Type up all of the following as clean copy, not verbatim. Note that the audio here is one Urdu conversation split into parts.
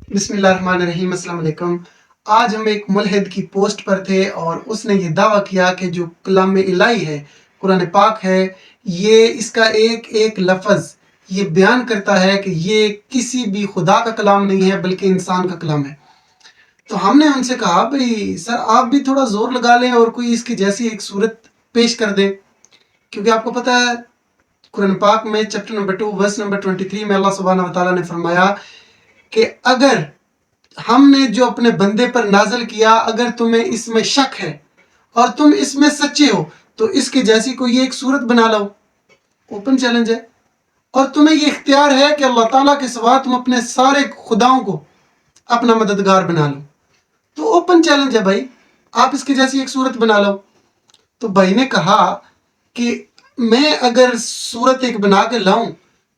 بسم اللہ الرحمن الرحیم۔ السلام علیکم۔ آج ہم ایک ملحد کی پوسٹ پر تھے اور اس نے یہ دعویٰ کیا کہ جو کلام الہی ہے، قرآن پاک ہے، یہ اس کا ایک ایک لفظ یہ بیان کرتا ہے کہ یہ کسی بھی خدا کا کلام نہیں ہے بلکہ انسان کا کلام ہے۔ تو ہم نے ان سے کہا بھئی سر آپ بھی تھوڑا زور لگا لیں اور کوئی اس کی جیسی ایک صورت پیش کر دیں، کیونکہ آپ کو پتہ ہے قرآن پاک میں چیپٹر نمبر 2 ورس نمبر 23 میں اللہ سبحانہ وتعالیٰ نے فرمایا کہ اگر ہم نے جو اپنے بندے پر نازل کیا اگر تمہیں اس میں شک ہے اور تم اس میں سچے ہو تو اس کے جیسی کوئی ایک صورت بنا لو۔ اوپن چیلنج ہے، اور تمہیں یہ اختیار ہے کہ اللہ تعالیٰ کے سوا تم اپنے سارے خداؤں کو اپنا مددگار بنا لو۔ تو اوپن چیلنج ہے بھائی، آپ اس کی جیسی ایک صورت بنا لو۔ تو بھائی نے کہا کہ میں اگر صورت ایک بنا کے لاؤں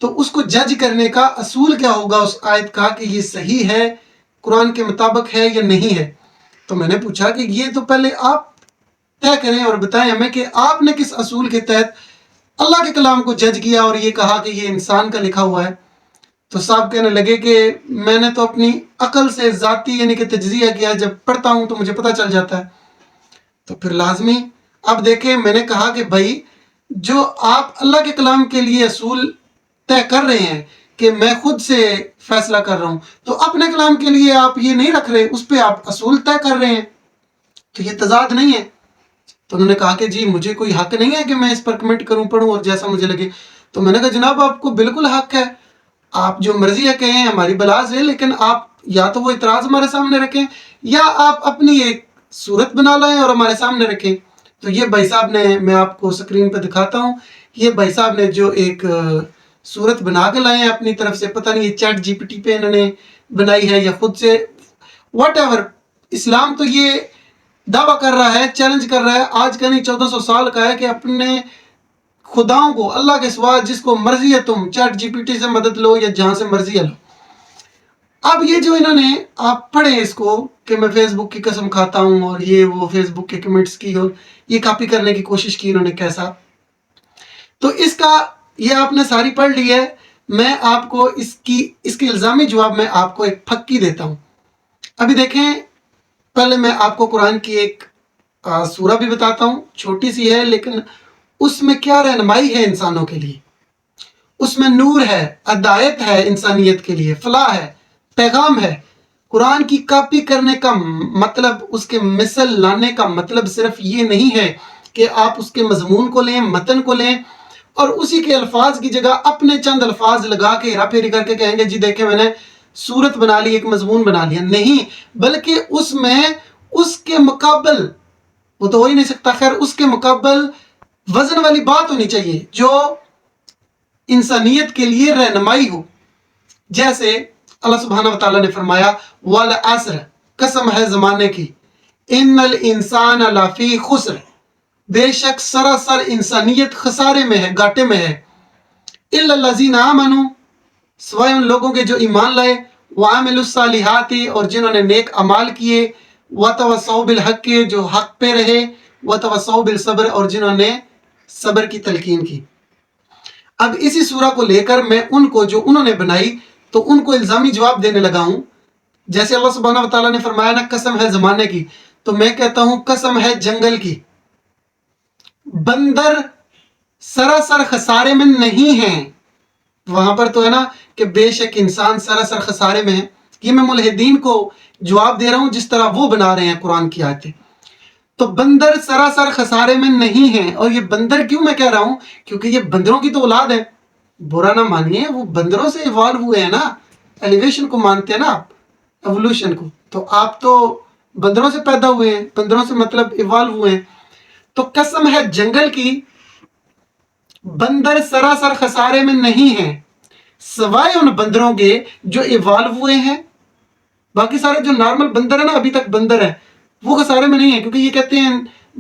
تو اس کو جج کرنے کا اصول کیا ہوگا اس آیت کا کہ یہ صحیح ہے، قرآن کے مطابق ہے یا نہیں ہے۔ تو میں نے پوچھا کہ یہ تو پہلے آپ طے کریں اور بتائیں ہمیں کہ آپ نے کس اصول کے تحت اللہ کے کلام کو جج کیا اور یہ کہا کہ یہ انسان کا لکھا ہوا ہے۔ تو صاحب کہنے لگے کہ میں نے تو اپنی عقل سے ذاتی یعنی کہ تجزیہ کیا، جب پڑھتا ہوں تو مجھے پتہ چل جاتا ہے۔ تو پھر لازمی اب دیکھیں، میں نے کہا کہ بھائی جو آپ اللہ کے کلام کے لیے اصول طے کر رہے ہیں کہ میں خود سے فیصلہ کر رہا ہوں، تو اپنے کلام کے لیے آپ یہ نہیں رکھ رہے، اس پہ آپ اصول طے کر رہے ہیں، تو یہ تضاد نہیں ہے۔ تو انہوں نے کہا کہ جی مجھے کوئی حق نہیں ہے کہ میں اس پر کمنٹ کروں، پڑھوں اور جیسا مجھے لگے۔ تو میں نے کہا جناب آپ کو بالکل حق ہے، آپ جو مرضی ہے کہیں، ہماری بلاز ہے، لیکن آپ یا تو وہ اعتراض ہمارے سامنے رکھیں یا آپ اپنی ایک صورت بنا لائیں اور ہمارے سامنے رکھیں۔ تو یہ بھائی صاحب نے، میں آپ کو سکرین پہ دکھاتا ہوں، یہ بھائی صاحب نے جو ایک صورت بنا کے لائے ہیں اپنی طرف سے، پتہ نہیں یہ چیٹ جی پی ٹی پہ انہوں نے بنائی ہے یا خود سے، واٹ ایور۔ اسلام تو یہ دعویٰ کر رہا ہے، چیلنج کر رہا ہے، آج کا نہیں 1400 سال کا ہے کہ اپنے خداؤں کو اللہ کے سوا جس کو مرضی ہے تم چیٹ جی پی ٹی سے مدد لو یا جہاں سے مرضی ہے لو۔ اب یہ جو انہوں نے، آپ پڑھیں اس کو کہ میں فیس بک کی قسم کھاتا ہوں اور یہ وہ فیس بک کے کمنٹس کی اور یہ کاپی کرنے کی کوشش کی انہوں نے کیسا۔ تو اس کا یہ آپ نے ساری پڑھ لی ہے، میں آپ کو اس کے الزامی جواب میں آپ کو ایک پھکی دیتا ہوں۔ ابھی دیکھیں، پہلے میں آپ کو قرآن کی ایک سورہ بھی بتاتا ہوں، چھوٹی سی ہے لیکن اس میں کیا رہنمائی ہے انسانوں کے لیے، اس میں نور ہے، ہدایت ہے انسانیت کے لیے، فلاح ہے، پیغام ہے۔ قرآن کی کاپی کرنے کا مطلب، اس کے مثل لانے کا مطلب صرف یہ نہیں ہے کہ آپ اس کے مضمون کو لیں، متن کو لیں اور اسی کے الفاظ کی جگہ اپنے چند الفاظ لگا کے ہیرا پھیری کر کے کہیں گے جی دیکھیں میں نے صورت بنا لی، ایک مضمون بنا لیا۔ نہیں، بلکہ اس میں اس کے مقابل، وہ تو ہو ہی نہیں سکتا، خیر اس کے مقابل وزن والی بات ہونی چاہیے جو انسانیت کے لیے رہنمائی ہو۔ جیسے اللہ سبحانہ وتعالیٰ نے فرمایا وَالْعَصْرِ، قسم ہے زمانے کی، اِنَّ الْإِنسَانَ لَفِي خُسْرٍ، بے شک سراسر انسانیت خسارے میں ہے، گھاٹے میں ہے، إِلَّا الَّذِينَ آمَنُوا، سوائے ان لوگوں کے جو ایمان لائے، وَعَمِلُوا الصَّالِحَاتِ، اور جنہوں نے نیک اعمال کیے، وَتَوَصَّوْا بِالْحَقِّ، جو حق پہ رہے، وَتَوَصَّوْا بِالصَّبْرِ، اور جنہوں نے صبر کی تلقین کی۔ اب اسی سورہ کو لے کر میں ان کو جو انہوں نے بنائی تو ان کو الزامی جواب دینے لگا ہوں۔ جیسے اللہ سبحانہ وتعالیٰ نے فرمایا نا قسم ہے زمانے کی، تو میں کہتا ہوں قسم ہے جنگل کی۔ بندر سراسر خسارے میں نہیں ہیں، وہاں پر تو ہے نا کہ بے شک انسان سراسر خسارے میں ہے، یہ میں ملحدین کو جواب دے رہا ہوں جس طرح وہ بنا رہے ہیں قرآن کی آیتیں۔ تو بندر سراسر خسارے میں نہیں ہیں، اور یہ بندر کیوں میں کہہ رہا ہوں، کیونکہ یہ بندروں کی تو اولاد ہے، برا نہ مانیے، وہ بندروں سے ایوالو ہوئے ہیں نا، ایلیویشن کو مانتے ہیں نا آپ، ایوولوشن کو، تو آپ تو بندروں سے پیدا ہوئے ہیں، بندروں سے مطلب ایوالو ہوئے ہیں۔ تو قسم ہے جنگل کی، بندر سراسر خسارے میں نہیں ہیں سوائے ان بندروں کے جو ایوالو ہوئے ہیں۔ باقی سارے جو نارمل بندر ہیں نا، ابھی تک بندر ہیں، وہ خسارے میں نہیں ہیں، کیونکہ یہ کہتے ہیں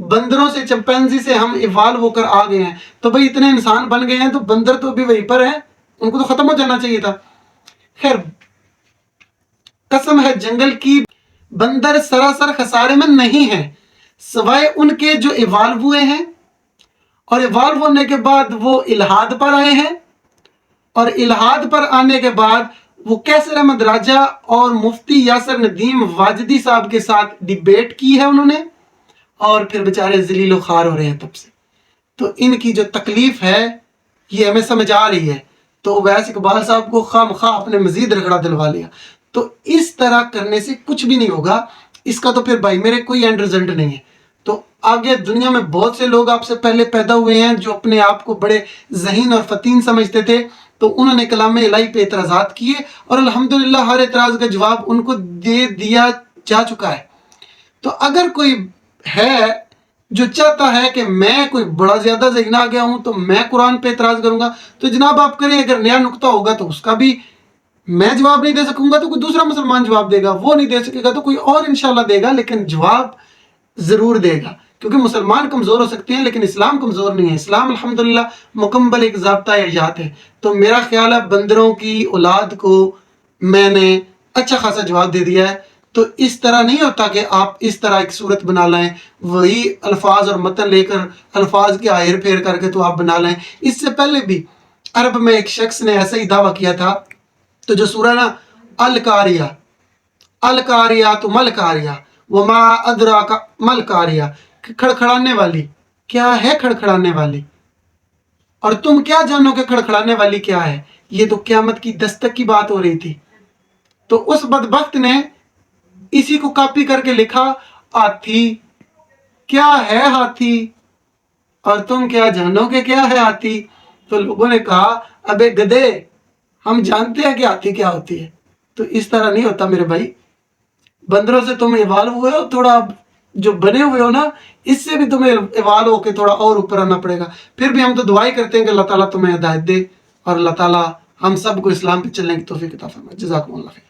بندروں سے، چمپینزی سے ہم ایوالو ہو کر آ گئے ہیں، تو بھئی اتنے انسان بن گئے ہیں تو بندر تو بھی وہیں پر ہیں، ان کو تو ختم ہو جانا چاہیے تھا۔ خیر، قسم ہے جنگل کی، بندر سراسر خسارے میں نہیں ہیں سوائے ان کے جو ایوالو ہوئے ہیں، اور ایوالو ہونے کے بعد وہ الہاد پر آئے ہیں، اور الہاد پر آنے کے بعد وہ کیسر احمد راجہ اور مفتی یاسر ندیم واجدی صاحب کے ساتھ ڈیبیٹ کی ہے انہوں نے، اور پھر بیچارے ذلیل و خوار ہو رہے ہیں تب سے۔ تو ان کی جو تکلیف ہے یہ ہمیں سمجھ آ رہی ہے، تو ویس اقبال صاحب کو خواہ مخواہ اپنے مزید رگڑا دلوا لیا۔ تو اس طرح کرنے سے کچھ بھی نہیں ہوگا، اس کا تو پھر بھائی میرے کوئی اینڈ رزلٹ نہیں ہے۔ تو آگے دنیا میں بہت سے لوگ آپ سے پہلے پیدا ہوئے ہیں جو اپنے آپ کو بڑے ذہین اور فتین سمجھتے تھے، تو انہوں نے کلام الہی پہ اعتراضات کیے، اور الحمدللہ ہر اعتراض کا جواب ان کو دے دیا جا چکا ہے۔ تو اگر کوئی ہے جو چاہتا ہے کہ میں کوئی بڑا زیادہ ذہین آ گیا ہوں تو میں قرآن پہ اعتراض کروں گا، تو جناب آپ کریں، اگر نیا نقطہ ہوگا تو اس کا بھی میں جواب نہیں دے سکوں گا تو کوئی دوسرا مسلمان جواب دے گا، وہ نہیں دے سکے گا تو کوئی اور انشاءاللہ دے گا، لیکن جواب ضرور دے گا، کیونکہ مسلمان کمزور ہو سکتے ہیں لیکن اسلام کمزور نہیں ہے۔ اسلام الحمدللہ مکمل ایک ضابطہ حیات ہے۔ تو میرا خیال ہے بندروں کی اولاد کو میں نے اچھا خاصا جواب دے دیا ہے۔ تو اس طرح نہیں ہوتا کہ آپ اس طرح ایک صورت بنا لیں، وہی الفاظ اور متن لے کر الفاظ کی آہر پھیر کر کے تو آپ بنا لیں۔ اس سے پہلے بھی عرب میں ایک شخص نے ایسا ہی دعویٰ کیا تھا، تو جو سورہ نا القاریہ، القاریات ملقاریہ وما ادراک ملقاریہ، کھڑکھڑانے والی، کیا ہے کھڑکھڑانے والی، اور تم کیا جانو کہ کھڑکھڑانے والی کیا ہے؟ یہ تو قیامت کی دستک کی بات ہو رہی تھی۔ تو اس بدبخت نے اسی کو کاپی کر کے لکھا، ہاتھی، کیا ہے ہاتھی، اور تم کیا جانو کہ کیا ہے ہاتھی؟ تو لوگوں نے کہا ابے گدھے، ہم جانتے ہیں کہ ہاتھی کیا ہوتی ہے۔ تو اس طرح نہیں ہوتا میرے بھائی، بندروں سے تم ایوالو ہوئے ہو، تھوڑا جو بنے ہوئے ہو نا، اس سے بھی تمہیں ایوالو ہو کے تھوڑا اور اوپر آنا پڑے گا۔ پھر بھی ہم تو دعائیں کرتے ہیں کہ اللہ تعالیٰ تمہیں ہدایت دے، اور اللہ تعالیٰ ہم سب کو اسلام پہ چلنے کی توفیق عطا فرمائے۔ جزاکم اللہ خیر۔